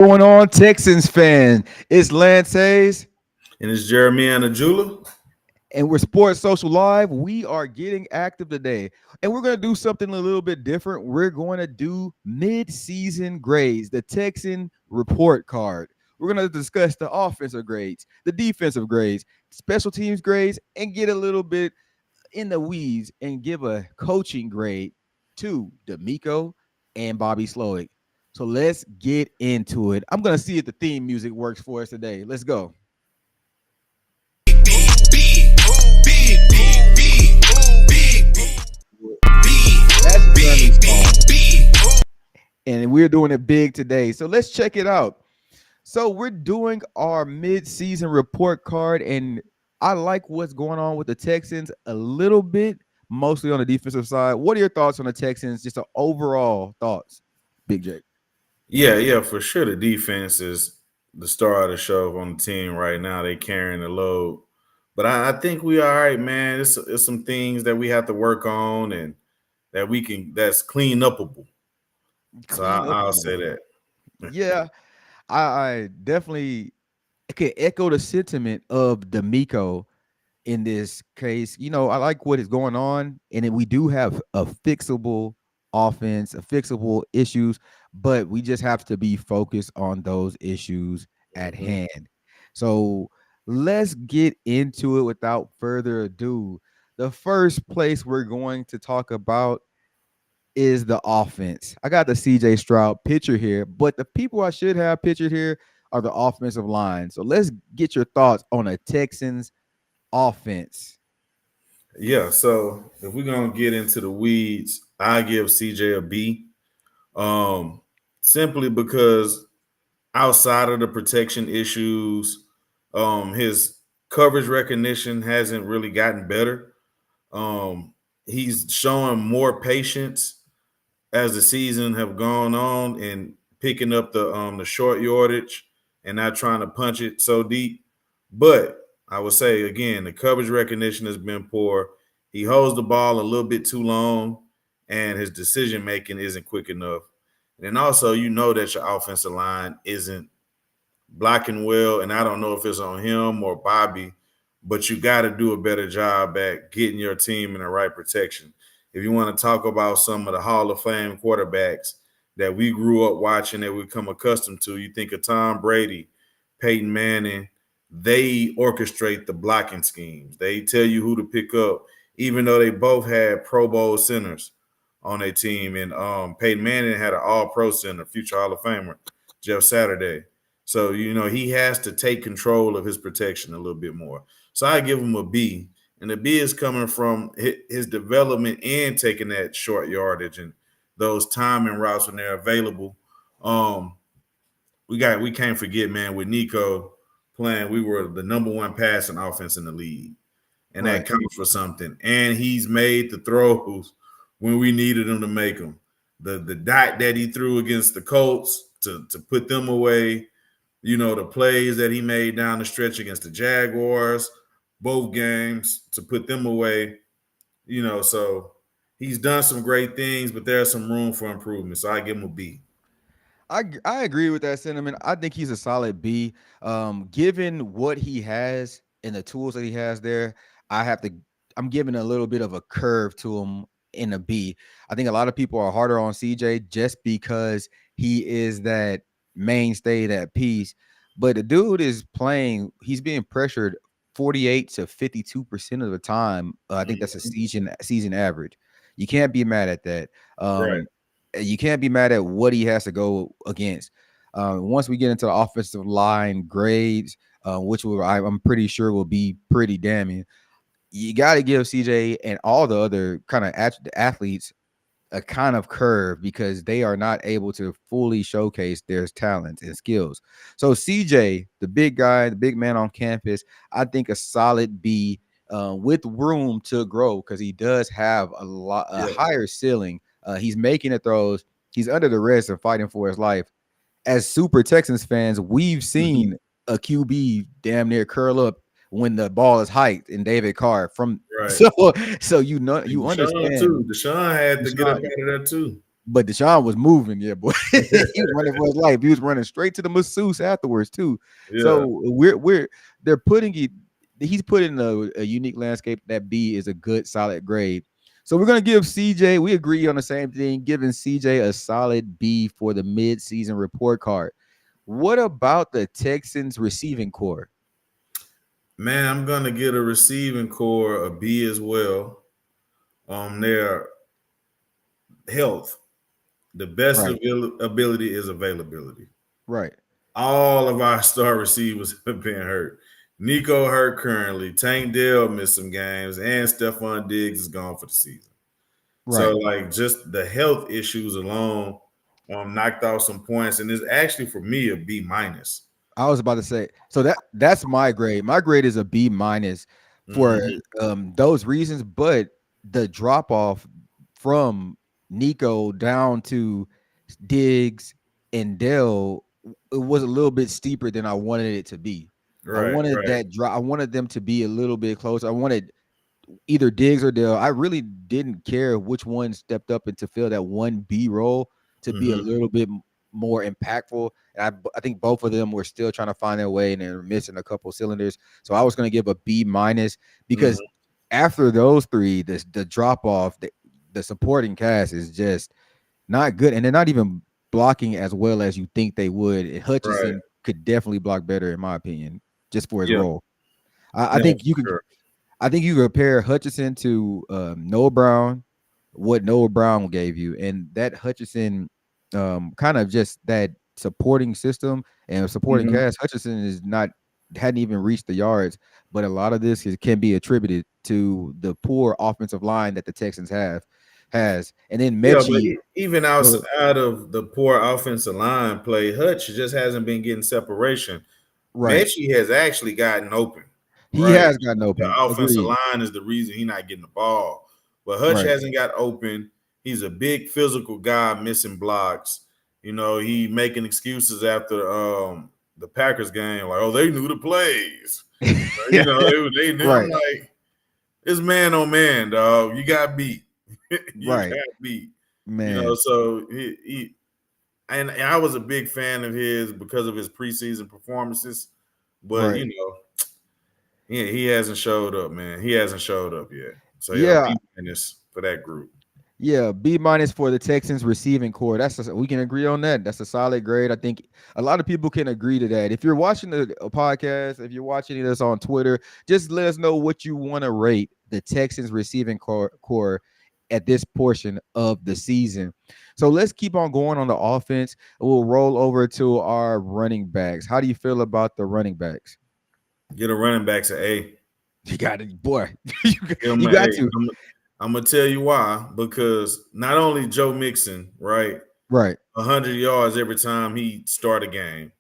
Going on, Texans fan? It's Lance Hayes, And it's Jeremiah Jula. and we're Sports Social Live. We are getting active today, and we're going to do something a little bit different. We're going to do mid-season grades, the Texan report card. We're going to discuss the offensive grades, the defensive grades, special teams grades, and get a little bit in the weeds and give a coaching grade to D'Amico and Bobby Slowick. So let's get into it. I'm going to see if the theme music works for us today. Let's go. That's Jeremy's phone. And we're doing it big today. So let's check it out. So we're doing our mid-season report card, and I like what's going on with the Texans a little bit, mostly on the defensive side. What are your thoughts on the Texans? Just the overall thoughts, Big J. Yeah, for sure. The defense is the star of the show on the team right now. They carrying the load. But I think we all right, man. It's some things that we have to work on and that's clean upable. So Clean up. I'll say that. Yeah, I definitely can echo the sentiment of D'Amico in this case. I like what is going on, and then we do have a fixable offense, a fixable issues, but we just have to be focused on those issues at Mhm. hand. So let's get into it without further ado. The first place we're going to talk about is the offense. I got the CJ Stroud picture here, but the people I should have pictured here are the offensive line. So let's get your thoughts on a Texans offense. Yeah, so if we're gonna get into the weeds, I give CJ a B. Um, Simply because outside of the protection issues, his coverage recognition hasn't really gotten better. He's showing more patience as the season have gone on and picking up the short yardage and not trying to punch it so deep. But I would say again, the coverage recognition has been poor. He holds the ball a little bit too long, and his decision making isn't quick enough. And then also, you know that your offensive line isn't blocking well, and I don't know if it's on him or Bobby, but you got to do a better job at getting your team in the right protection. If you want to talk about some of the Hall of Fame quarterbacks that we grew up watching, that we become accustomed to, you think of Tom Brady, Peyton Manning. They orchestrate the blocking schemes. They tell you who to pick up, even though they both had Pro Bowl centers on their team. And Peyton Manning had an All-Pro center, future Hall of Famer, Jeff Saturday. So, he has to take control of his protection a little bit more. So I give him a B. And the B is coming from his development and taking that short yardage and those timing routes when they're available. Um, we can't forget, man, with Nico playing, we were the number one passing offense in the league. And Right. that counts for something. And he's made the throws when we needed him to make them. The dot that he threw against the Colts to put them away, the plays that he made down the stretch against the Jaguars, both games to put them away, so he's done some great things, but there's some room for improvement. So I give him a B. I agree with that sentiment. I think he's a solid B. Given what he has and the tools that he has there, I have to. I'm giving a little bit of a curve to him in a B. I think a lot of people are harder on CJ just because he is that mainstay, that piece. But the dude is playing. He's being pressured 48 to 52% of the time. I think that's a Mhm. season average. You can't be mad at that. Right. You can't be mad at what he has to go against. Once we get into the offensive line grades, which I'm pretty sure will be pretty damning, you got to give CJ and all the other kind of athletes a kind of curve because they are not able to fully showcase their talents and skills. So CJ, the big guy, the big man on campus, I think a solid B with room to grow because he does have a Yeah. higher ceiling. He's making the throws. He's under the rest and fighting for his life. As Super Texans fans, we've Mhm. seen a QB damn near curl up when the ball is hiked in David Carr from Right. so so And you Deshaun understand. too. Deshaun had to get up out of there too. but Deshaun was moving, yeah, boy. He was running for his life. He was running straight to the masseuse afterwards too. Yeah. So we're they're putting it. He's put in a unique landscape. That B is a good, solid grade. So we're gonna give CJ. We agree on the same thing, giving CJ a solid B for the mid-season report card. What about the Texans receiving core? Man, I'm gonna get a receiving core a B as well. Their health. The best Right, ability is availability. right, All of our star receivers have been hurt. Nico hurt currently. Tank Dell missed some games, and Stephon Diggs is gone for the season. So, right. like, just the health issues alone knocked off some points, and it's actually for me a B minus. I was about to say, so that's my grade. My grade is a B minus for Mm-hmm. those reasons, but the drop off from Nico down to Diggs and Dell, it was a little bit steeper than I wanted it to be. I Right, wanted right. that drop. I wanted them to be a little bit closer. I wanted either Diggs or Dell. I really didn't care which one stepped up and to fill that one B role to be a Mm-hmm. little bit more impactful. And I think both of them were still trying to find their way and they're missing a couple cylinders. So I was going to give a B minus because Mm-hmm. after those three, the drop off, the supporting cast is just not good, and they're not even blocking as well as you think they would. And Right. Hutchinson could definitely block better, in my opinion, just for his Yeah. role. I Yeah, think for you can sure. I think you compare Hutchinson to Noah Brown, what Noah Brown gave you, and that Hutchinson kind of just that supporting system and supporting Mm-hmm. cast. Hutchinson is not hadn't even reached the yards, but a lot of this can be attributed to the poor offensive line that the Texans has, and then Yeah, but Mechie. even outside of the poor offensive line play, Hutch just hasn't been getting separation. Right, Mechie has actually gotten open, he right? has gotten The open. offensive Agreed. line is the reason he's not getting the ball. But Hutch Right. hasn't got open. He's a big physical guy missing blocks. You know, he making excuses after the Packers game, like, oh, they knew the plays. You know, they knew. I'm Right. like, it's man on man, dog. You got beat. You Right. got beat. You know, Man. so he and I was a big fan of his because of his preseason performances. But Right. you know, he hasn't showed up, man. He hasn't showed up yet. So yeah, Yeah. B minus for that group. Yeah, B minus for the Texans receiving core. We can agree on that. That's a solid grade. I think a lot of people can agree to that. If you're watching a podcast, if you're watching this on Twitter, just let us know what you want to rate the Texans receiving core at this portion of the season. So let's keep on going on the offense. We'll roll over to our running backs. How do you feel about the running backs? Get a running backs an A. You got it, boy. you, Give him you an got A. to. I'm gonna tell you why. Because not only Joe Mixon, right, Right. 100 yards every time he start a game.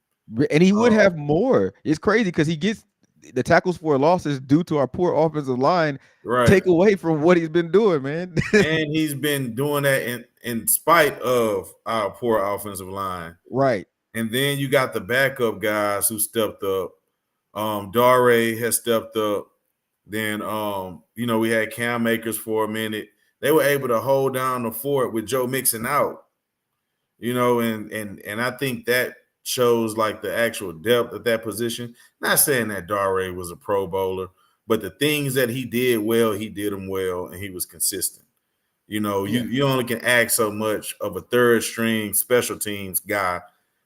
And he would Uh, have more. It's crazy because he gets the tackles for losses due to our poor offensive line right. take away from what he's been doing, man. And he's been doing that in spite of our poor offensive line. Right. And then you got the backup guys who stepped up. Dare has stepped up. Then you know, we had Cam Makers for a minute. They were able to hold down the fort with Joe Mixon out. You know, and I think that shows like the actual depth of that position. Not saying that Dare was a pro bowler, but the things that he did well, he did them well, and he was consistent. You know, Yeah, you only can ask so much of a third string special teams guy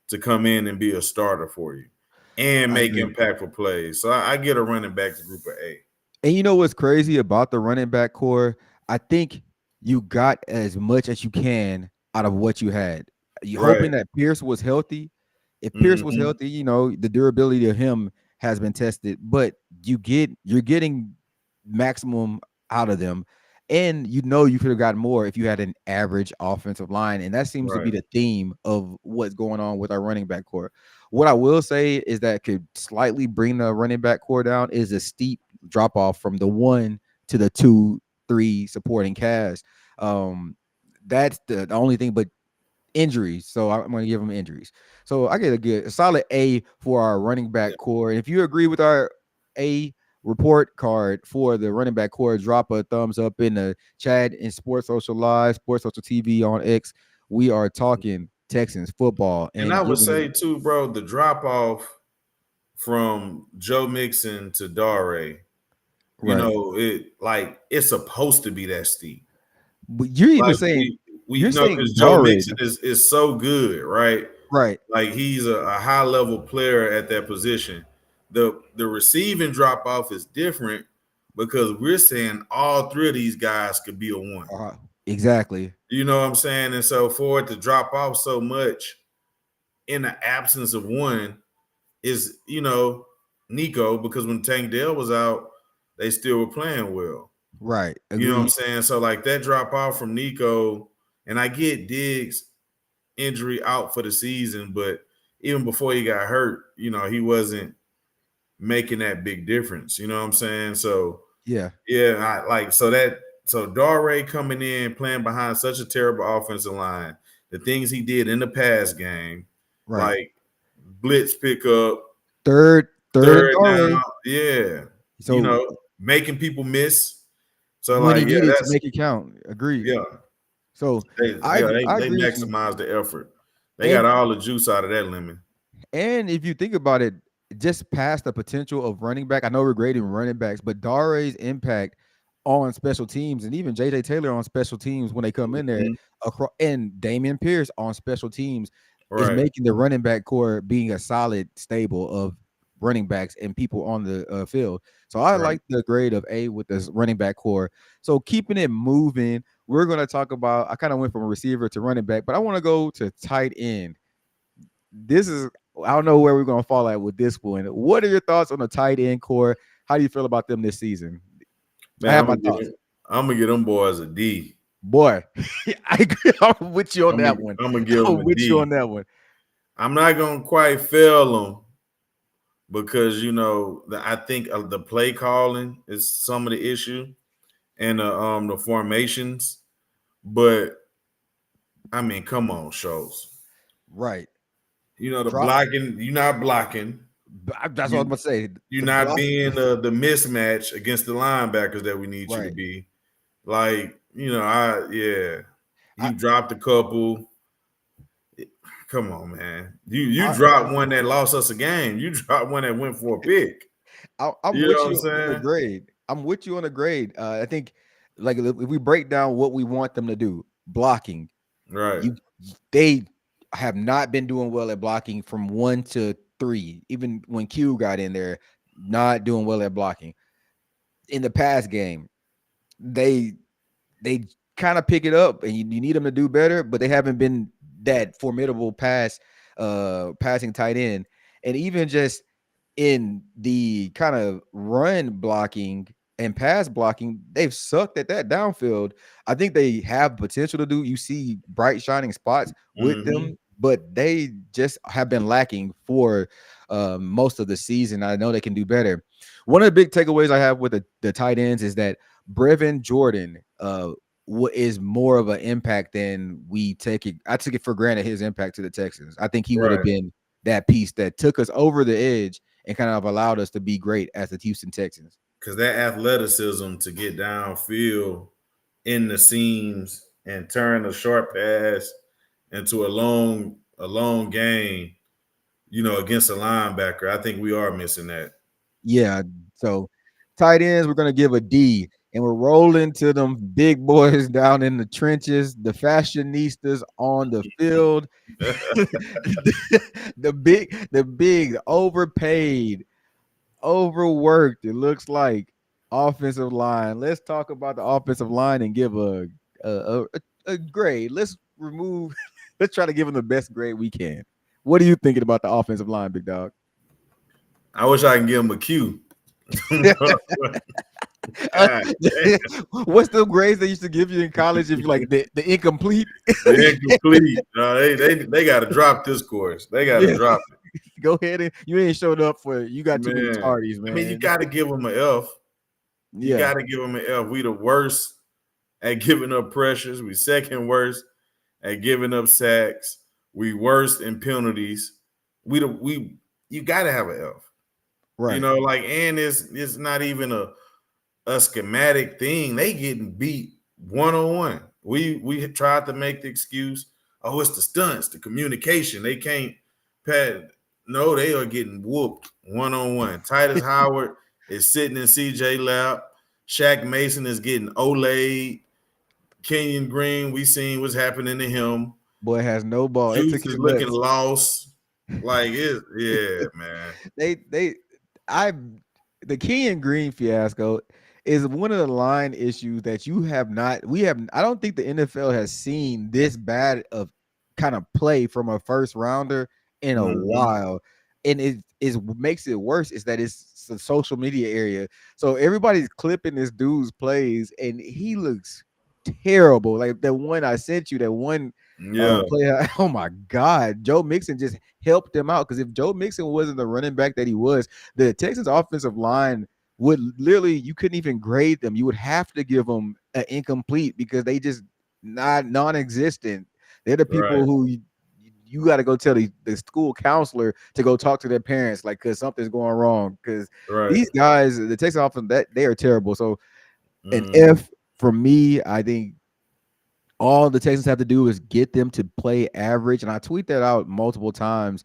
to come in and be a starter for you and I make agree. impactful plays. So I get a running backs group of A. And you know what's crazy about the running back core? I think you got as much as you can out of what you had. You Right. hoping that Pierce was healthy. If Pierce was Mm-hmm. healthy, you know, the durability of him has been tested, but you're getting maximum out of them. And you know you could have gotten more if you had an average offensive line. And that seems to be Right. the theme of what's going on with our running back core. What I will say is that could slightly bring the running back core down is a steep drop off from the 1 to the 2, 3 supporting cast. Um, that's the only thing, but injuries. So I'm going to give them injuries. So I get a solid A for our running Yeah. back core. And if you agree with our A report card for the running back core, drop a thumbs up in the chat in Sports Social Live, Sports Social TV on X. we are talking Texans football And and I would giving say too, bro, the drop off from Joe Mixon to Dare, right. it like it's supposed to be that steep. But you're even Like saying we you're know saying because Joe Darred, Mixon is so good, right? right? Like he's a high level player at that position. The receiving drop off is different because we're saying all three of these guys could be a one. Uh, exactly. You know what I'm saying? And so for it to drop off so much in the absence of one is, Nico, because when Tank Dell was out, they still were playing well. Right. You know what I'm Agreed. saying? So like that drop off from Nico, and I get Diggs injury out for the season, but even before he got hurt, he wasn't making that big difference. You know what I'm saying? So Yeah. yeah, so Dare coming in playing behind such a terrible offensive line, the things he did in the pass game, Right. like blitz pickup, Third and third Darred. down, yeah, So making people miss. So when he like, yeah, needed to that's make it count. Agreed. yeah, So they I yeah they, I they agree with you. maximize the effort. They got And all the juice out of that lemon. And if you think about it, just past the potential of running back, I know we're grading running backs, but Dare's impact on special teams and even JJ Taylor on special teams when they come in there Mhm. across and Damian Pierce on special teams is Right, making the running back core being a solid stable of running backs and people on the field. So I right. like the grade of A with this running back core. So keeping it moving, we're going to talk about. I kind of went from a receiver to running back, but I want to go to tight end. This is I don't know where we're gonna fall at with this one. What are your thoughts on the tight end core? How do you feel about them this season? I Man, have my thoughts. I'm gonna get them boys a D. Boy, I agree. I'm with you on I'm gonna that one. I'm gonna give them I'm a with you D. on that one. I'm not gonna quite fail them because I think the play calling is some of the issue and the formations. But I mean, come on, shows. Right. The Drop. blocking. You're not blocking. That's what I'm You gonna say. you're The not block. being the mismatch against the linebackers that we need you to Right. be. Like I yeah. I, You dropped a couple. Come on, man. You I dropped one that lost us a game. You dropped one that went for a pick. I'm You know with what I'm you on the saying? grade. I'm with you on the grade. I think like if we break down what we want them to do, blocking, Right. you they have not been doing well at blocking from 1 to 3. Even when Q got in there, not doing well at blocking. In the past game, they they kind of pick it up, and you need them to do better, but they haven't been that formidable passing tight end, and even just in the kind of run blocking and pass blocking, they've sucked at that downfield. I think they have potential to do. You see bright shining spots with Mm-hmm. them, but they just have been lacking for most of the season. I know they can do better. One of the big takeaways I have with the tight ends is that Brevin Jordan is more of an impact than we take it. I took it for granted his impact to the Texans. I think he would have Right. been that piece that took us over the edge and kind of allowed us to be great as the Houston Texans. Because that athleticism to get downfield in the seams and turn a short pass into a long game, against a linebacker. I think we are missing that. Yeah. So tight ends, we're gonna give a D. And we're rolling to them big boys down in the trenches, the fashionistas on the field, the overpaid, overworked. It looks like offensive line. Let's talk about the offensive line and give a grade. Let's remove. Let's try to give them the best grade we can. What are you thinking about the offensive line, big dog? I wish I can give him a Q. Uh, God damn. what's the grades they used to give you in college if you like the incomplete? The incomplete. No, they got to drop this course. They got to Yeah, drop it, go ahead and you ain't showed up for it. You got too many man. tardies, I mean, you man. got to give them an F. You Yeah, got to give them an F. We the worst at giving up pressures. We second worst at giving up sacks. We worst in penalties. We you got to have an F. right. And it's not even a schematic thing. They getting beat 1-on-1. We tried to make the excuse, oh, it's the stunts, the communication. They can't pat. No, they are getting whooped one on one. Titus Howard is sitting in CJ lap. Shaq Mason is getting Olayed. Kenyon Green, we seen what's happening to him. Boy has no ball. It took Juice his is looking nuts. lost. Like it, yeah, man. they I the Kenyon Green fiasco is one of the line issues that you have not we have I don't think the NFL has seen this bad of kind of play from a first rounder in a Mm-hmm. while. And it is what makes it worse is that it's the social media area. So everybody's clipping this dude's plays and he looks terrible. Like the one I sent you, that one Yeah, play. Oh my God, Joe Mixon just helped him out because if Joe Mixon wasn't the running back that he was, the Texans offensive line would literally you couldn't even grade them. You would have to give them an incomplete because they just not non-existent. They're the right, people who you got to go tell the school counselor to go talk to their parents, like because something's going wrong. Because right. these guys, the Texas offense, that they are terrible. So an Mm-hmm. F for me, I think all the Texans have to do is get them to play average, and I tweet that out multiple times.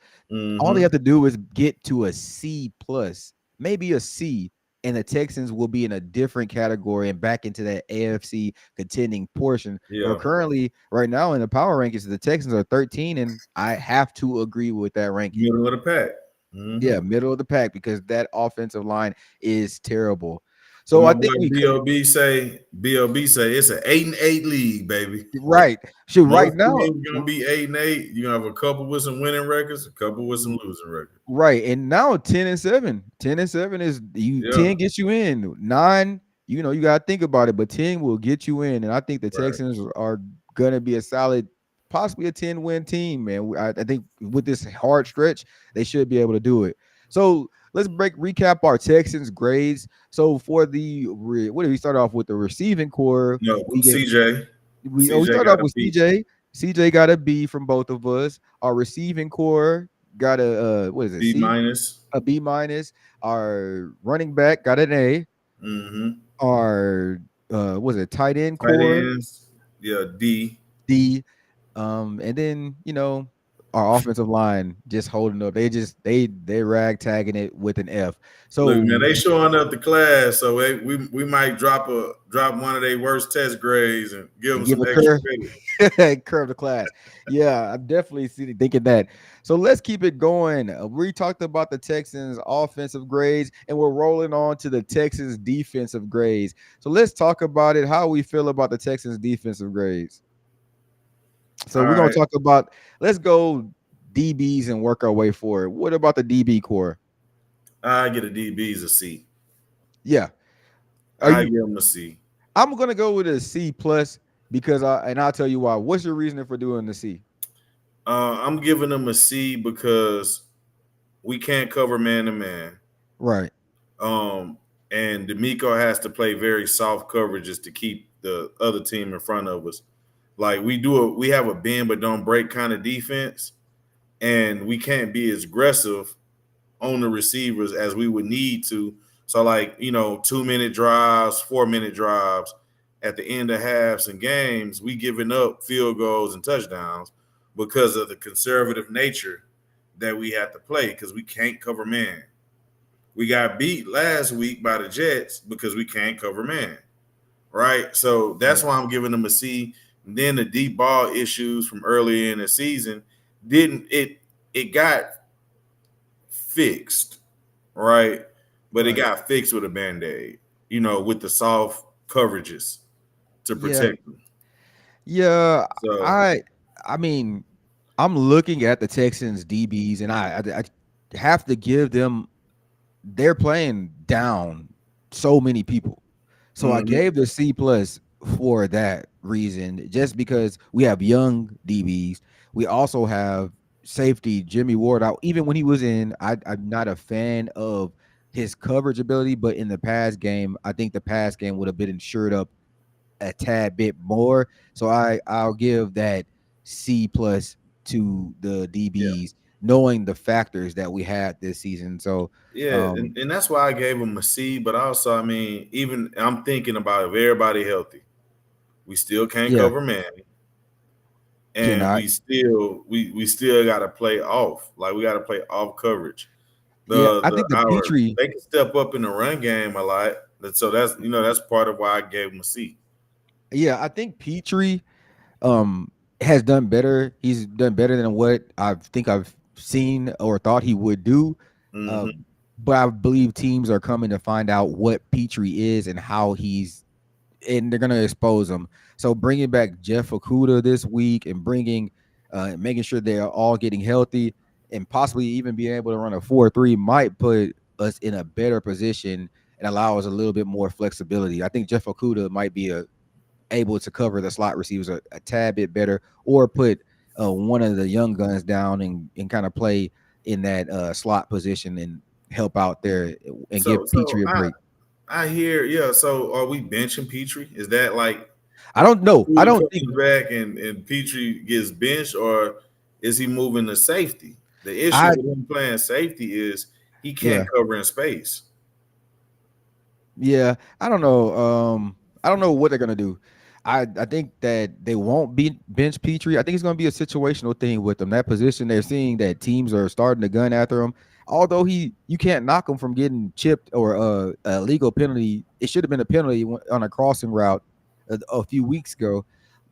All they Mm-hmm. have to do is get to a C plus, maybe a C, and the Texans will be in a different category and back into that AFC contending portion. Where Yeah, currently, right now in the power rankings, the Texans are 13, and I have to agree with that ranking. middle of the pack. Mm-hmm. Yeah, middle of the pack because that offensive line is terrible. But So my I boy think we Bob say it's an 8-8 league, baby. right. Shoot, right Most now, teams gonna be 8-8. You gonna have a couple with some winning records, a couple with some losing records. right. And now 10-7. 10-7 is you Yeah, 10 gets you in. 9, you gotta think about it, but 10 will get you in. And I think the right. Texans are gonna be a solid, possibly a 10-win team, man. I think with this hard stretch, they should be able to do it. So let's recap our Texans grades. So for what did we start off with? The receiving core, No, we get CJ. we CJ started got off a with beat. CJ. CJ got a B from both of us. Our receiving core got a what is it? B C, minus. a B minus. Our running back got an A. Mm-hmm. Our was it tight end Tight core ends. Yeah, D. D. And then our offensive line just holding up. They ragtagging it with an F. Look, man, So they showing up the class, so we might drop one of their worst test grades and give them and give some a extra curve credit. curve the class. Yeah, I'm definitely thinking that. So let's keep it going. We talked about the Texans offensive grades, and we're rolling on to the Texans defensive grades. So let's talk about it. How we feel about the Texans defensive grades. So All we're gonna right, talk about. Let's go DBs and work our way forward. What about the DB core? I get a DB's a C. Yeah, are I you? give them a C. I'm gonna go with a C plus because I'll tell you why. What's your reasoning for doing the C? I'm giving them a C because we can't cover man to man. Right. Um, and D'Amico has to play very soft coverages to keep the other team in front of us. Like we have a bend but don't break kind of defense, and we can't be as aggressive on the receivers as we would need to. So, like, 2-minute drives, 4-minute drives at the end of halves and games, we giving up field goals and touchdowns because of the conservative nature that we have to play because we can't cover man. We got beat last week by the Jets because we can't cover man, right? So that's Yeah. why I'm giving them a C. And then the deep ball issues from earlier in the season didn't it got fixed, right? But it Right. got fixed with a band-aid, with the soft coverages to Yeah. protect them. Yeah. So I I mean, I'm looking at the Texans DBs and I have to give them they're playing down so many people. So I mhm, gave the C plus for that reason, just because we have young DBs. We also have safety Jimmy Ward out. Even when he was in, I'm not a fan of his coverage ability, but in the pass game, I think the pass game would have been insured up a tad bit more. So I'll give that C plus to the yeah. DBs, knowing the factors that we had this season. So Yeah, um and that's why I gave them a C, but also, I mean, even I'm thinking about if everybody healthy, we still can't yeah, cover man. and Cannot. we still got to play off. Like we got to play off coverage. Yeah, I think the Our Petrie. they can step up in the run game a lot. So that's part of why I gave him a C. Yeah, I think Petrie has done better. He's done better than what I think I've seen or thought he would do. Uh, Hmm. but I believe teams are coming to find out what Petrie is and how he's, and they're gonna expose him. So bringing back Jeff Okuda this week and making sure they're all getting healthy and possibly even being able to run a 4-3 might put us in a better position and allow us a little bit more flexibility. I think Jeff Okuda might be able to cover the slot receivers a tad bit better, or put one of the young guns down and kind of play in that slot position and help out there and give So Petrie a break. I hear, yeah. So are we benching Petrie? Is that like I don't know. I Okuda don't think comes back and Petrie gets benched, or is he moving to safety? The issue I with him playing safety is he can't yeah. cover in space. Yeah, I don't know. I don't know what they're gonna do. I think that they won't be bench Petrie. I think it's gonna be a situational thing with them. That position, they're seeing that teams are starting to gun after him. Although you can't knock him from getting chipped or a legal penalty. It should have been a penalty on a crossing route a few weeks ago.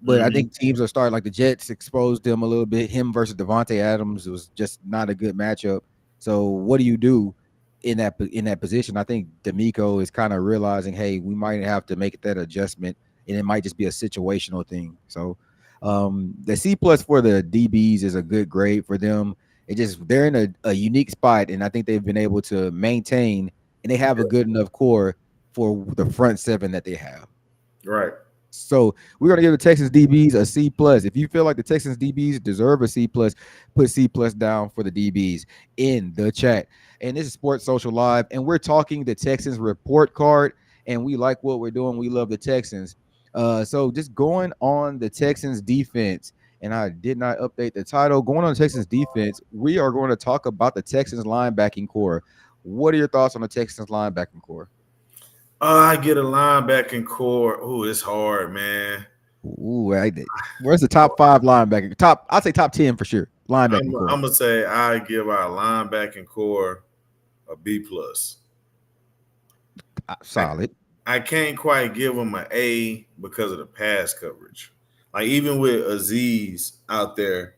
But I think Hmm. teams are starting, like the Jets exposed him a little bit. Him versus Devontae Adams was just not a good matchup. So what do you do in that position? I think D'Amico is kind of realizing, hey, we might have to make that adjustment, and it might just be a situational thing. So the C plus for the DBs is a good grade for them. It just they're in a unique spot, and I think they've been able to maintain, and they have a good enough core for the front seven that they have. Right. So we're gonna give the Texans DBs a C plus. If you feel like the Texans DBs deserve a C plus, put C plus down for the DBs in the chat. And this is Sports Social Live, and we're talking the Texans report card, and we like what we're doing. We love the Texans. So just going on the Texans defense, and I did not update the title. Going on the Texans defense, we are going to talk about the Texans linebacking core. What are your thoughts on the Texans linebacking core? I get a linebacking core. Oh, it's hard, man. Ooh, where's the top five linebacker? I'd say top 10 for sure. Linebacking core. I'm gonna say I give our linebacking core a B plus. I Solid. I can't quite give them an A because of the pass coverage. Like even with Aziz out there,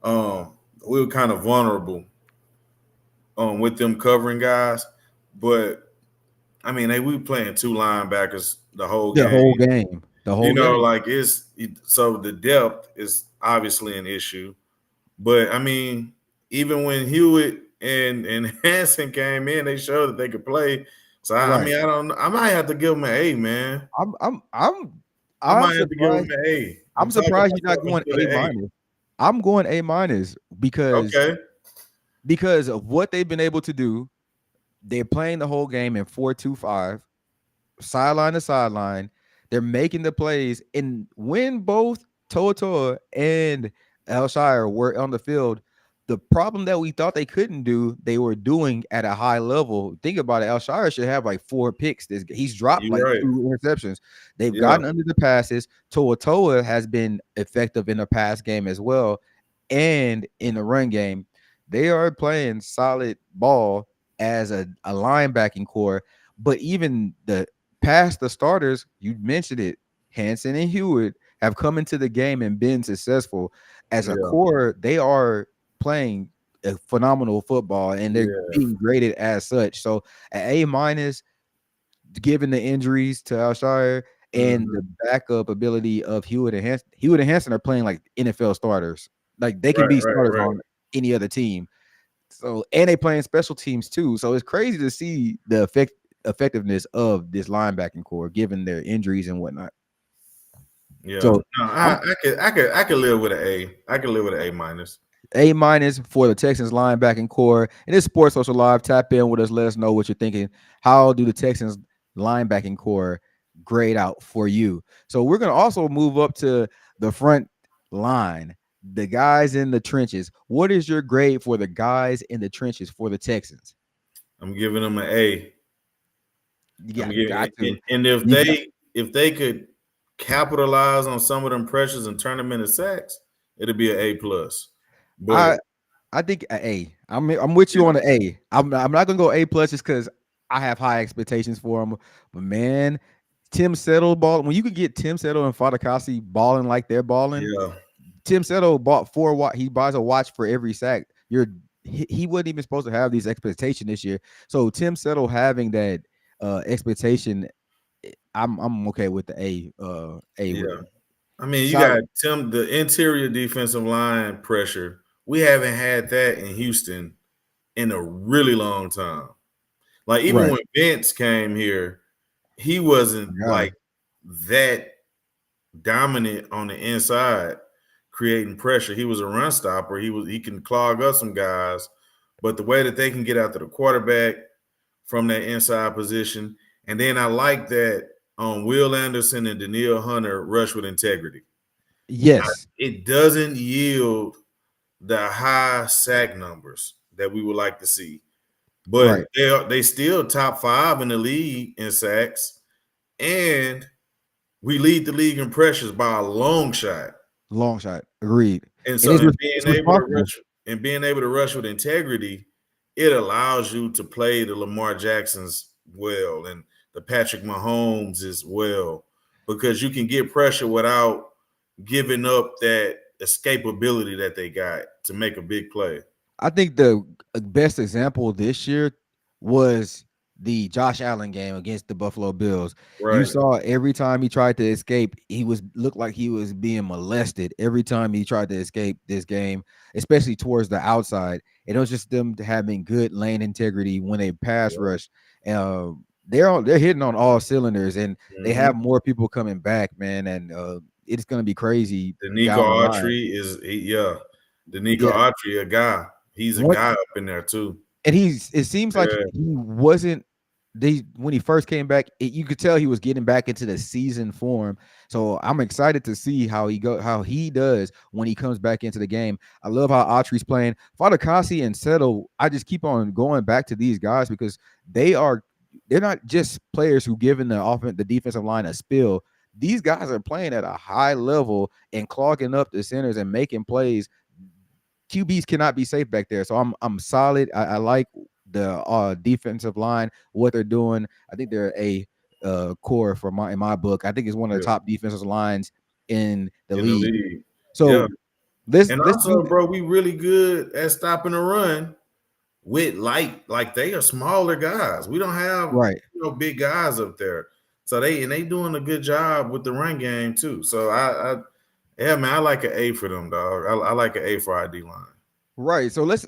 we were kind of vulnerable with them covering guys. But I mean, we were playing two linebackers the whole The game. whole game. The whole game. Like so the depth is obviously an issue. But I mean, even when Hewitt and Hanson came in, they showed that they could play. So I Right. mean, I don't know. I might have to give them an A, man. I'm I'm I'm I I'm might have to give them surprised. an A. I'm I'm talking surprised you're not myself going into A the A. minus. I'm going A minus Okay. because of what they've been able to do. They're playing the whole game in 4-2-5, sideline to sideline. They're making the plays. And when both Toa and Alshire were on the field, the problem that we thought they couldn't do, they were doing at a high level. Think about it. Alshire should have like 4 picks. He's dropped You're like right. 2 interceptions. They've Yeah. gotten under the passes. Toa has been effective in the pass game as well, and in the run game. They are playing solid ball as a linebacking core. But even past the starters, you mentioned it, Hanson and Hewitt have come into the game and been successful. As a Yeah. core, they are playing a phenomenal football and they're Yeah. being graded as such. So an A minus, given the injuries to Alshire and Hmm. the backup ability of Hewitt and Hanson. Hewitt and Hanson are playing like NFL starters. Like they can Right. be Right. starters Right. on any other team. So and they playing special teams too. So it's crazy to see the effectiveness of this linebacking core given their injuries and whatnot. Yeah. So No, I'm I could live with an A. I could live with an A minus. A minus for the Texans linebacking core. And this Sports Social Live. Tap in with us. Let us know what you're thinking. How do the Texans linebacking core grade out for you? So we're gonna also move up to the front line, the guys in the trenches. What is your grade for the guys in the trenches for the Texans? I'm giving them an A. You I'm got giving, to. and if You got they could capitalize on some of them pressures and turn them into sacks, it'll be an A+. But I I think a A. I'm with you yeah, on the A. I'm not gonna go A+ just because I have high expectations for him. But man, Tim Settle ball when you could get Tim Settle and Fadakasi balling like they're balling. yeah, Tim Settle bought 4 watch. He buys a watch for every sack. He wasn't even supposed to have these expectations this year. So Tim Settle having that expectation, I'm okay with the A with yeah. I mean, you got solid. the interior defensive line pressure. We haven't had that in Houston in a really long time. Like even Right. when Vince came here, he wasn't Yeah. like that dominant on the inside, creating pressure. He was a run stopper. He can clog up some guys, but the way that they can get after the quarterback from that inside position, and then I like that Will Anderson and Daniil Hunter rush with integrity. Yes. It doesn't yield the high sack numbers that we would like to see, but Right. they still top 5 in the league in sacks, and we lead the league in pressures by a long shot. Long shot. Agreed. And And so, it's responsible. being able to rush with integrity, it allows you to play the Lamar Jacksons well and the Patrick Mahomes as well, because you can get pressure without giving up that escapability that they got to make a big play. I think the best example this year was the Josh Allen game against the Buffalo Bills. You Right. saw every time he tried to escape, he was looked like he was being molested every time he tried to escape this game, especially towards the outside. And it was just them having good lane integrity when they pass rush. Uh, they're hitting on all cylinders, and they Mm-hmm. have more people coming back, man. And it's gonna be crazy Danico down the line. Autry Danico Yeah, Autry, a guy. He's a one guy up in there too. and it seems like Yeah. he wasn't they when he first came back, you could tell he was getting back into the season form. So I'm excited to see how he does when he comes back into the game. I love how Autry's playing. Fadakasi and Settle, I just keep on going back to these guys because they're not just players who giving the defensive line a spill. These guys are playing at a high level and clogging up the centers and making plays. QBs cannot be safe back there. So I'm solid. I like the defensive line, what they're doing. I think they're a core for in my book. I think it's one of the Yeah. top defensive lines in the In the league. league. Yeah. So let's And let's do also, bro, we really good at stopping the run with like they are smaller guys. We don't have right. big guys up there. So they doing a good job with the run game too. So I yeah, man, I like an A for them, dog. I like an A for our D line. Right. So let's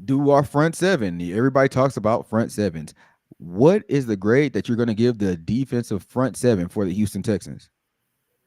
do our front seven. Everybody talks about front sevens. What is the grade that you're going to give the defensive front seven for the Houston Texans?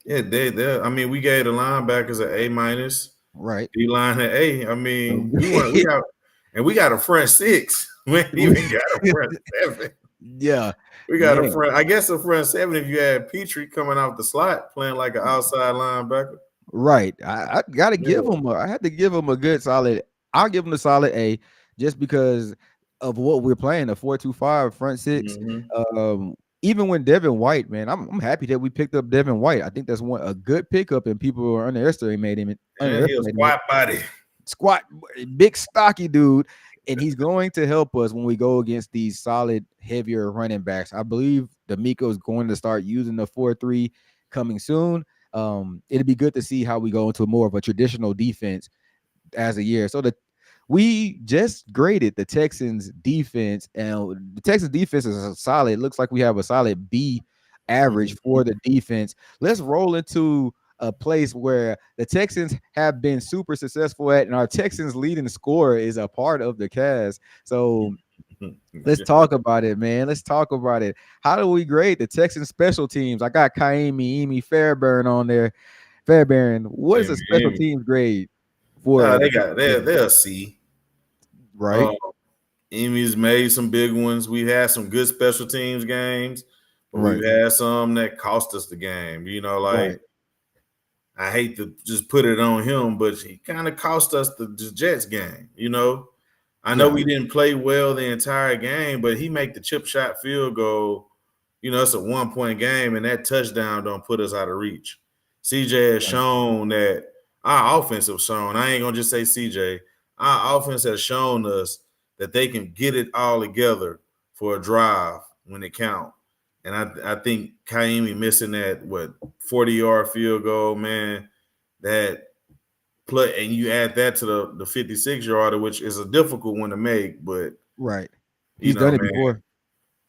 Yeah, they I mean, we gave the linebackers an A-, Right. D line an A. I mean, we got a front six. We ain't even got a front seven. Yeah, We got a man. front, I guess a front seven if you had Petrie coming off the slot playing like an outside linebacker. Right. I gotta give Yeah. him I had to give him a good solid. I'll give him a solid A just because of what we're playing, a 4-2-5 front six. Mm-hmm. Um, even when Devin White, man, I'm happy that we picked up Devin White. I think that's a good pickup, and people are And he was underestimating it. squat body. Squat, big stocky dude, and he's going to help us when we go against these solid, heavier running backs. I believe D'Amico is going to start using the 4-3 coming soon. It'd be good to see how we go into more of a traditional defense as a year. So we just graded the Texans defense, and the Texans defense is a solid. It looks like we have a solid B average Mhm. for the defense. Let's roll into a place where the Texans have been super successful at, and our Texans leading scorer is a part of the cast. So let's talk about it, man. Let's talk about it. How do we grade the Texans special teams? I got Emi Fairbairn on there. Fairbairn, what is a special Amy. teams grade for They're a C. right? Um, Emy's made some big ones. We've had some good special teams games, but Right. we've had some that cost us the game. Like Right. I hate to just put it on him, but he kind of cost us the Jets game. I know Yeah. we didn't play well the entire game, but he made the chip shot field goal. It's a 1-point game, and that touchdown don't put us out of reach. CJ has shown that our offense have shown. I ain't gonna just say CJ. Our offense has shown us that they can get it all together for a drive when it count. And I think Kaimi missing that 40-yard field goal, man. That play, and you add that to the 56-yarder, which is a difficult one to make, but Right. you He's know, done it man, before.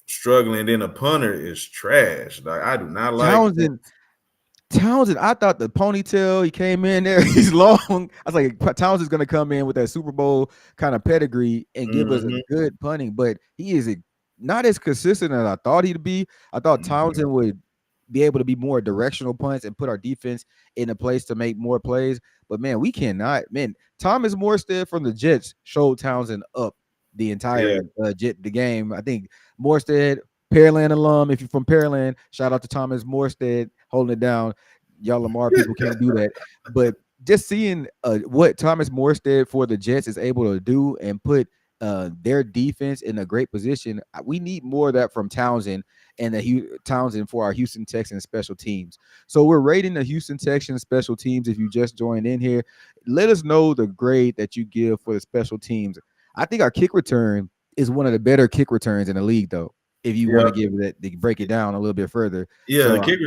struggling. Then a punter is trash. Like I do not like Townsend, Townsend, I thought the ponytail, he came in there, he's long. I was like, Townsend's going to come in with that Super Bowl kind of pedigree and give us a mm-hmm, good punting, but he is not as consistent as I thought he'd be. I thought mm-hmm. Townsend would be able to be more directional punts and put our defense in a place to make more plays. But man, we cannot. Man, Thomas Morstead from the Jets showed Townsend up the Yeah, entire the game. I think Morstead, Pearland alum. If you're from Pearland, shout out to Thomas Morstead holding it down. Y'all Lamar people can't do that. But just seeing what Thomas Morstead for the Jets is able to do and put their defense in a great position, we need more of that from Townsend and Townsend for our Houston Texans special teams. So we're rating the Houston Texans special teams. If you just joined in here, let us know the grade that you give for the special teams. I think our kick return is one of the better kick returns in the league, though. If you want yeah, to give that, to break it down a little bit further. yeah. The So kick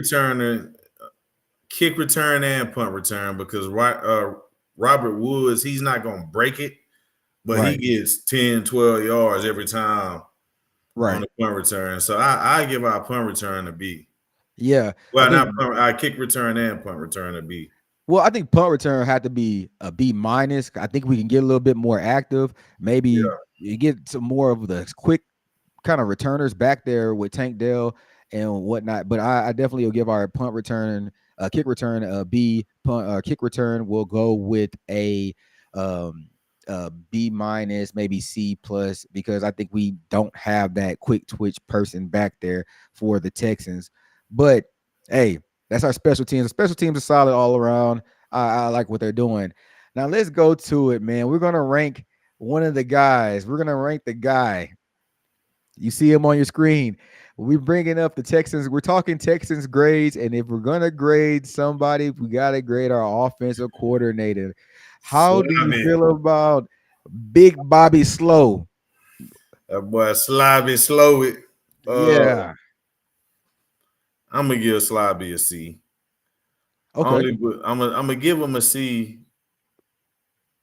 return and punt return because Robert Woods, he's not gonna break it, but he right, gets 10, 12 yards every time on right, the punt return. So I give our punt return a B. yeah. I Well, think not punt, our kick return and punt return a B. Well, I think punt return had to be a B minus. I think we can get a little bit more active. Maybe Yeah, you get some more of the quick kind of returners back there with Tank Dell and whatnot. But I definitely will give our punt return, kick return a B. Punt kick return will go with um, a B minus, maybe C plus, because I think we don't have that quick twitch person back there for the Texans. But hey, that's our special teams. The special teams are solid all around. I like what they're doing. Now let's go to it, man. We're gonna rank one of the guys. We're gonna rank the guy. You see him on your screen. We're bringing up the Texans. We're talking Texans grades, and if we're gonna grade somebody, we gotta grade our offensive coordinator. How do you Slimy. feel about Big Bobby Slow? That boy Slimy slow it. Uh, Yeah. I'm gonna give Slimy a C. Okay. Only, but I'm gonna give him a C,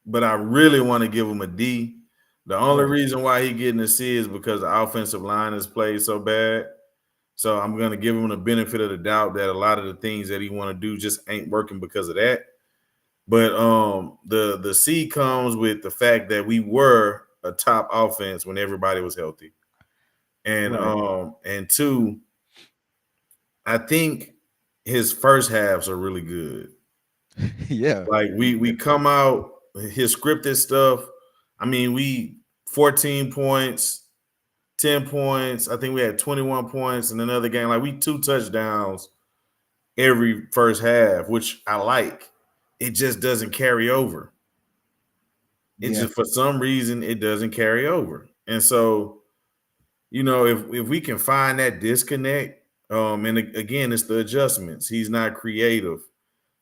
but I really want to give him a D. The only Right. reason why he getting a C is because the offensive line has played so bad. So I'm gonna give him the benefit of the doubt that a lot of the things that he want to do just ain't working because of that. But the C comes with the fact that we were a top offense when everybody was healthy. Right. And two, I think his first halves are really good. Yeah. Like we come out his scripted stuff. I mean, we 14 points, 10 points. I think we had 21 points in another game. Like we 2 touchdowns every first half, which I like. It just doesn't carry over. It Yeah. just for some reason it doesn't carry over. And so, if we can find that disconnect, and again, it's the adjustments. He's not creative.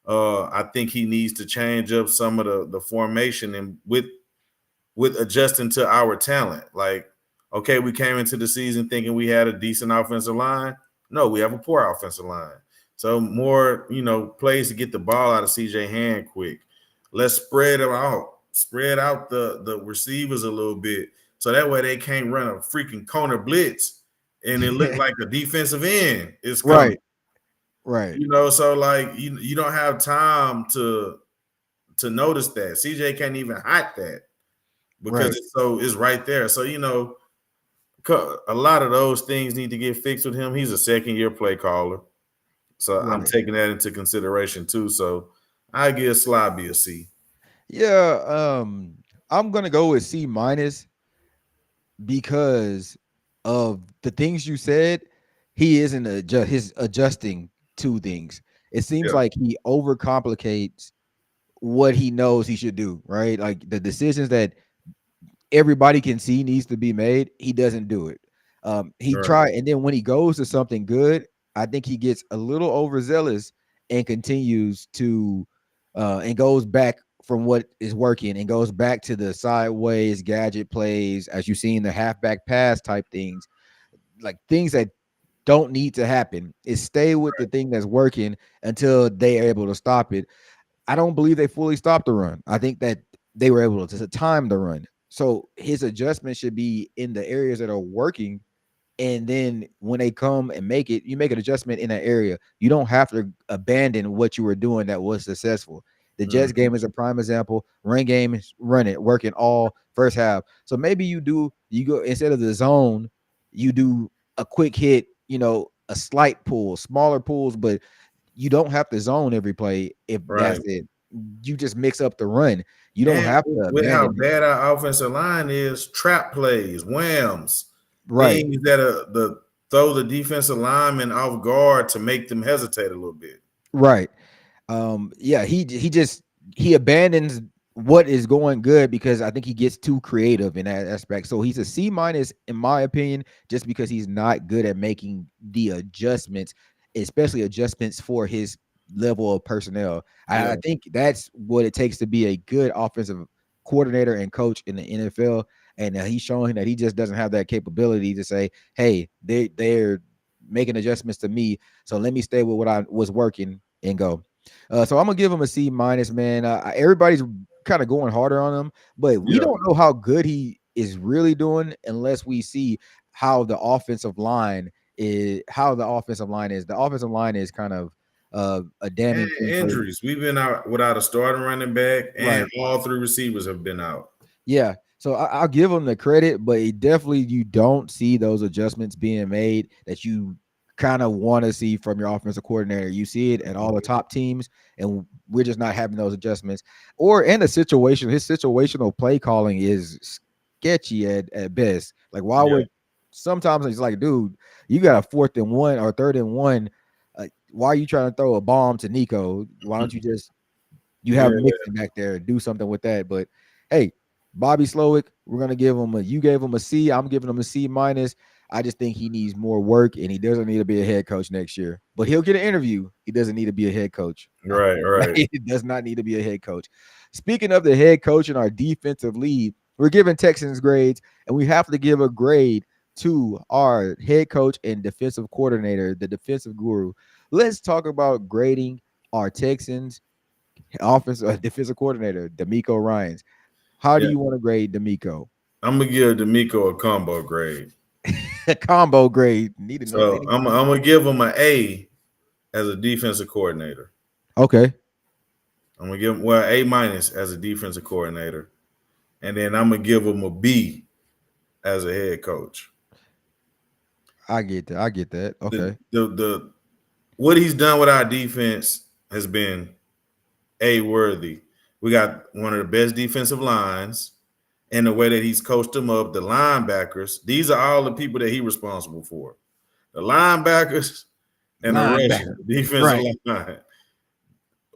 I think he needs to change up some of the formation and with adjusting to our talent. Like, okay, we came into the season thinking we had a decent offensive line. No, we have a poor offensive line. So more, plays to get the ball out of CJ hand quick. Let's spread them out. Spread out the receivers a little bit. So that way they can't run a freaking corner blitz and it look like the defensive end is coming. Right. Right. So like you don't have time to notice that. CJ can't even hide that because Right. it's right there. So a lot of those things need to get fixed with him. He's a second year play caller, so I'm Right. taking that into consideration too. So I give Slobby a C. Yeah. I'm gonna go with C minus because of the things you said. He isn't his adjusting to things. It seems Yeah, like he overcomplicates what he knows he should do, right? Like the decisions that everybody can see needs to be made, he doesn't do it. He right. try, and then when he goes to something good, I think he gets a little overzealous and continues to and goes back from what is working and goes back to the sideways gadget plays, as you see in the halfback pass type things, like things that don't need to happen. Is stay with the thing that's working until they are able to stop it. I don't believe they fully stopped the run. I think that they were able to time the run. So his adjustment should be in the areas that are working, and then when they come and make it, you make an adjustment in that area. You don't have to abandon what you were doing that was successful. The Jets Mhm. game is a prime example. Run game is run it, working all first half. So maybe you go instead of the zone, you do a quick hit, a slight pull, smaller pulls, but you don't have to zone every play if that's Right. it. You just mix up the run. You don't And have to with how abandon it. bad our offensive line is, trap plays, whams, Right. things that are the throw the defensive lineman off guard to make them hesitate a little bit. Right. Yeah, he abandons what is going good because I think he gets too creative in that aspect. So he's a C minus in my opinion, just because he's not good at making the adjustments, especially adjustments for his level of personnel. I Yeah. think that's what it takes to be a good offensive coordinator and coach in the NFL. And he's showing that he just doesn't have that capability to say, "Hey, they're making adjustments to me, so let me stay with what I was working and go." So I'm gonna give him a C minus, man. Everybody's kind of going harder on him, but we Yeah. don't know how good he is really doing unless we see how the offensive line is. How the offensive line is. The offensive line is kind of a And damning thing for. injuries. We've been out without a starting running back, and Right. all three receivers have been out. Yeah. So I'll give him the credit, but it definitely you don't see those adjustments being made that you kind of want to see from your offensive coordinator. You see it at all the top teams, and we're just not having those adjustments. Or in the situation, his situational play calling is sketchy at best. Like why Yeah. would sometimes it's like, dude, you got a 4th and 1 or 3rd and 1. Why are you trying to throw a bomb to Nico? Why don't you just you have Yeah. Mixon back there, do something with that. But hey, Bobby Slowick, we're gonna give him you gave him a C. I'm giving him a C minus. I just think he needs more work and he doesn't need to be a head coach next year. But he'll get an interview. He doesn't need to be a head coach. Right. Right? Right. He does not need to be a head coach. Speaking of the head coach and our defensive lead, we're giving Texans grades, and we have to give a grade to our head coach and defensive coordinator, the defensive guru. Let's talk about grading our Texans offensive defensive coordinator, D'Amico Ryans. How do Yeah. you want to grade D'Amico? I'm gonna give D'Amico a combo grade. Combo grade. Need to know. They So need, I'm gonna give him an A as a defensive coordinator. okay, I'm gonna give him A minus as a defensive coordinator, and then I'm gonna give him a B as a head coach. I get that. I get that. The Okay, the what he's done with our defense has been A worthy. We got one of the best defensive lines, and the way that he's coached them up, the linebackers. These are all the people that he's responsible for. The linebackers and the rushers, linebacker. the defensive Right, line.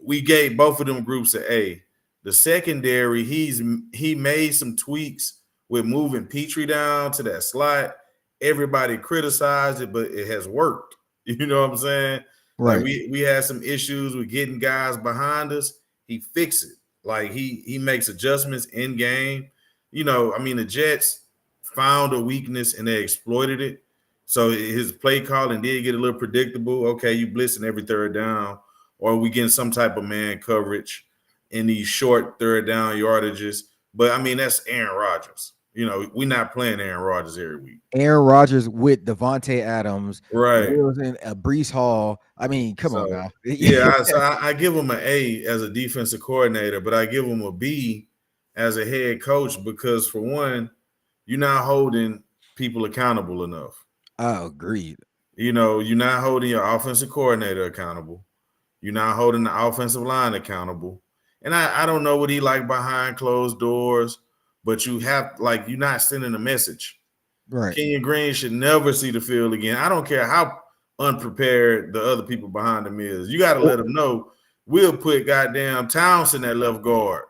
We gave both of them groups an A. The secondary, he made some tweaks with moving Petrie down to that slot. Everybody criticized it, but it has worked. You know what I'm saying? Like right. we had some issues with getting guys behind us. He fixed it. Like he makes adjustments in game. You know, I mean, the Jets found a weakness and they exploited it. So his play calling did get a little predictable. Okay, you blitzing every third down, or we getting some type of man coverage in these short third down yardages. But I mean, that's Aaron Rodgers. You know, we're not playing Aaron Rodgers every week. Aaron Rodgers with Devontae Adams, Right. Wilson, Brees Hall. I mean, come on So now. yeah, I give him an A as a defensive coordinator, but I give him a B as a head coach because for one, you're not holding people accountable enough. I agreed. You know, you're not holding your offensive coordinator accountable. You're not holding the offensive line accountable. And I don't know what he like behind closed doors, but you have like you're not sending a message. Right. Kenyon Green should never see the field again. I don't care how unprepared the other people behind him is. You got to let them know we'll put goddamn Townsend at left guard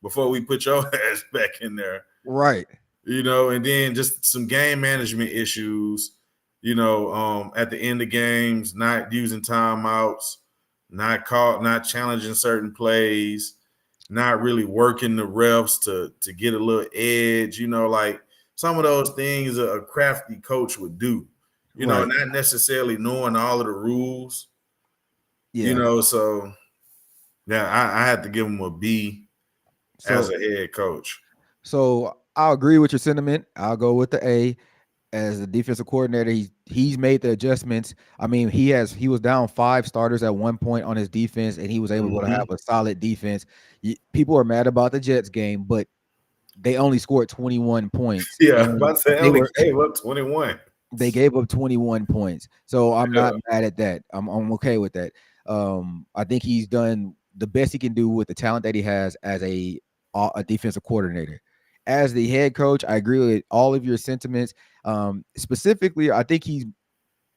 before we put your ass back in there. Right. You know, and then just some game management issues, you know, at the end of games, not using timeouts, not challenging certain plays, not really working the refs to get a little edge. Like some of those things a crafty coach would do. Right. Not necessarily knowing all of the rules. Yeah. So yeah, I had to give him a B as So a head coach. I'll agree with your sentiment. I'll go with the A. As the defensive coordinator, he's made the adjustments. I mean, he was down 5 starters at one point on his defense, and he was able to have Mm-hmm. a solid defense. People are mad about the Jets game, but they only scored 21 points, Yeah, and about to say I they only were gave up 21. they gave up 21 points. So I'm Yeah. not mad at that. I'm okay with that. I think he's done the best he can do with the talent that he has as a defensive coordinator. As the head coach, I agree with all of your sentiments. Specifically, I think he's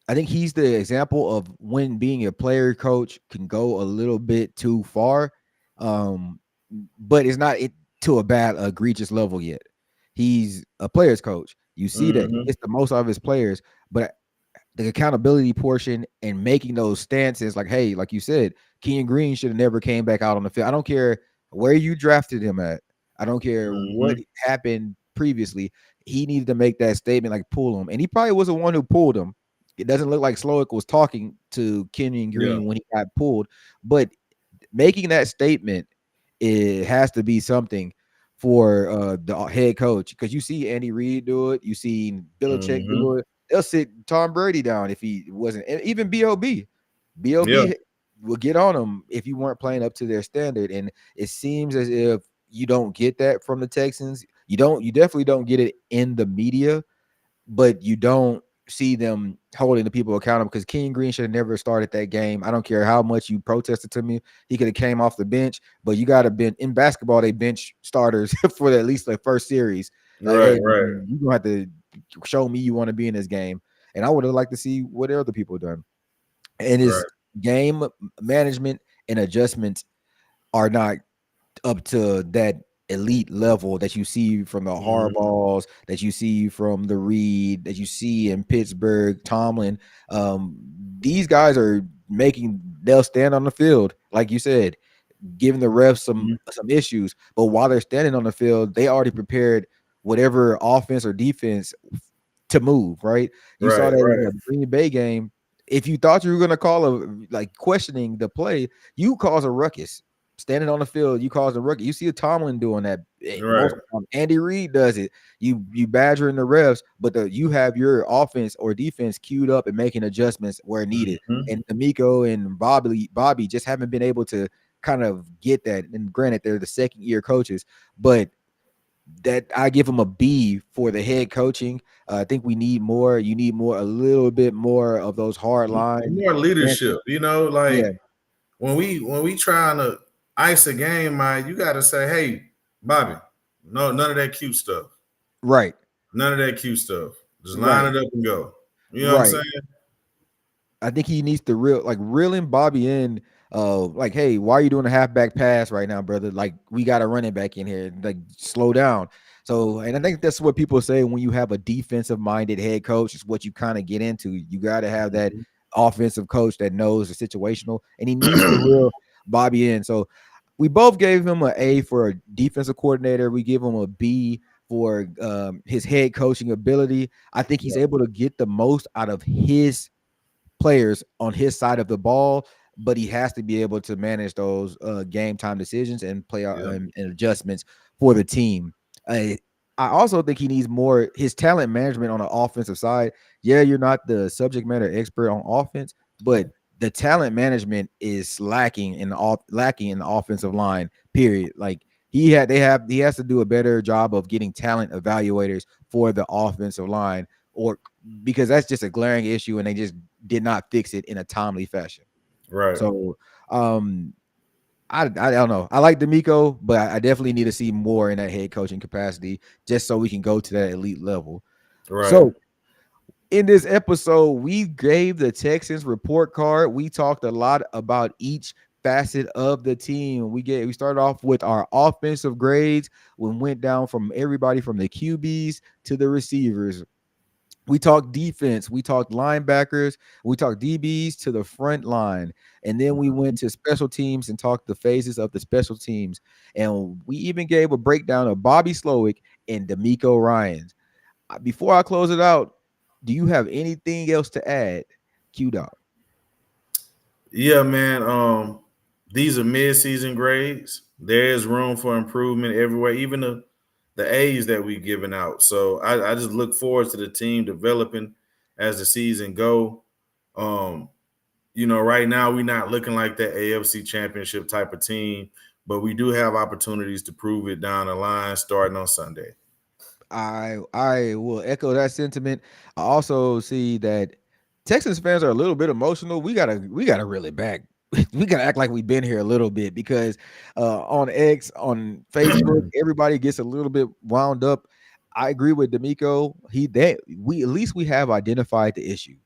the example of when being a player coach can go a little bit too far, um, but it's not to a bad, egregious level yet. He's a players coach. You see that he Mm-hmm. gets the most out of his players, but the accountability portion and making those stances, like, hey, like you said, Kenyon Green should have never came back out on the field. I don't care where you drafted him at. I don't care what Mm-hmm. happened previously. He needed to make that statement, like pull him, and he probably was the one who pulled him. It doesn't look like Slowick was talking to Kenyon Yeah. Green when he got pulled, but making that statement, it has to be something for the head coach, because you see Andy Reid do it, you see Belichick Mm-hmm. do it. They'll sit Tom Brady down if he wasn't, and even Bob Yeah. will get on him if you weren't playing up to their standard. And it seems as if you don't get that from the Texans. You definitely don't get it in the media, but you don't see them holding the people accountable, because King Green should have never started that game. I don't care how much you protested to me. He could have came off the bench, but you got to bench in basketball. They bench starters for at least the first series. Like, Right. hey, Right. man, you gonna have to show me you want to be in this game. And I would have liked to see what other people done. And his Right. game management and adjustments are not up to that elite level that you see from the Mm-hmm. Harbaughs, that you see from the Reed, that you see in Pittsburgh, Tomlin. Um, these guys are they'll stand on the field, like you said, giving the refs some issues. But while they're standing on the field, they already prepared whatever offense or defense to move, right? You saw Right. that in Right. the Green Bay game. If you thought you were gonna call like questioning the play, you cause a ruckus. Standing on the field, you cause a ruckus. You see a Tomlin doing that Right. most of the time. Andy Reid does it. You badgering the refs, but you have your offense or defense queued up and making adjustments where needed. Mm-hmm. And D'Amico and Bobby just haven't been able to kind of get that. And granted, they're the second year coaches, but that I give him a B for the head coaching. I think we need more. You need more, a little bit more of those hard line More stances. leadership. Like Yeah, when we trying to ice a game, man, you got to say, hey, Bobby, no, none of that cute stuff. right, None of that cute stuff. Just line right, it up and go. You know what I'm right. saying? I think he needs to reeling Bobby in. Like, hey, why are you doing a halfback pass right now, brother? Like, we got a running back in here. Like, slow down. So, and I think that's what people say when you have a defensive minded head coach. Is what you kind of get into. You got to have that offensive coach that knows the situational, and he needs to reel Bobby in. So, we both gave him an A for a defensive coordinator. We give him a B for his head coaching ability. I think he's Yeah. able to get the most out of his players on his side of the ball, but he has to be able to manage those game time decisions and play Yeah. and adjustments for the team. I I also think he needs more his talent management on the offensive side. Yeah, you're not the subject matter expert on offense, but the talent management is lacking in the offensive line. Period. Like he has to do a better job of getting talent evaluators for the offensive line, or because that's just a glaring issue, and they just did not fix it in a timely fashion. Right. So, um, I don't know. I like D'Amico, but I definitely need to see more in that head coaching capacity, just so we can go to that elite level. Right. So, in this episode, we gave the Texans report card. We talked a lot about each facet of the team. We started off with our offensive grades. We went down from everybody from the QBs to the receivers. We talked defense, we talked linebackers, we talked DBs to the front line, and then we went to special teams and talked the phases of the special teams. And we even gave a breakdown of Bobby Slowick and D'Amico Ryans. Before I close it out, do you have anything else to add, Q Dot? Yeah, man. These are mid-season grades. There is room for improvement everywhere, even the A's that we've given out. So I just look forward to the team developing as the season go. Um, right now we're not looking like that AFC championship type of team, but we do have opportunities to prove it down the line starting on Sunday. I will echo that sentiment. I also see that Texans fans are a little bit emotional. We gotta really back. We gotta act like we've been here a little bit because on X, on Facebook, everybody gets a little bit wound up. I agree with D'Amico. We at least we have identified the issue.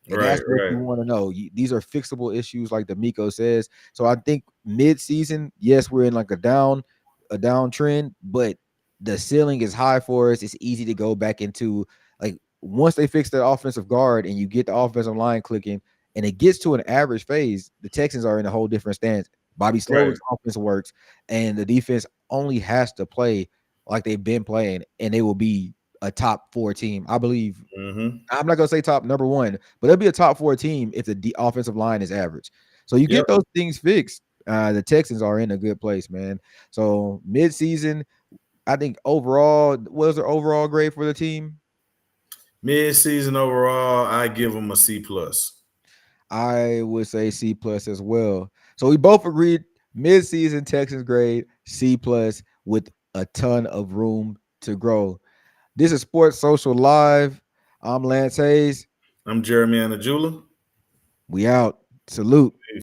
And Right, that's what you right. want to know. These are fixable issues, like D'Amico says. So I think mid-season, yes, we're in like a downtrend, but the ceiling is high for us. It's easy to go back into, like, once they fix the offensive guard and you get the offensive line clicking and it gets to an average phase, the Texans are in a whole different stance. Bobby Right. Slowick's offense works, and the defense only has to play like they've been playing, and they will be a top four team. I believe. Mm-hmm. I'm not gonna say top number one, but it'll be a top four team if the offensive line is average. So you Yep. get those things fixed. The Texans are in a good place, man. So mid-season, I think overall, what was their overall grade for the team? Mid-season overall, I give them a C plus. I would say C plus as well. So we both agreed mid-season Texans grade C plus with a ton of room to grow. This is Sports Social Live. I'm Lance Hayes. I'm Jeremy Anajula. We out. Salute.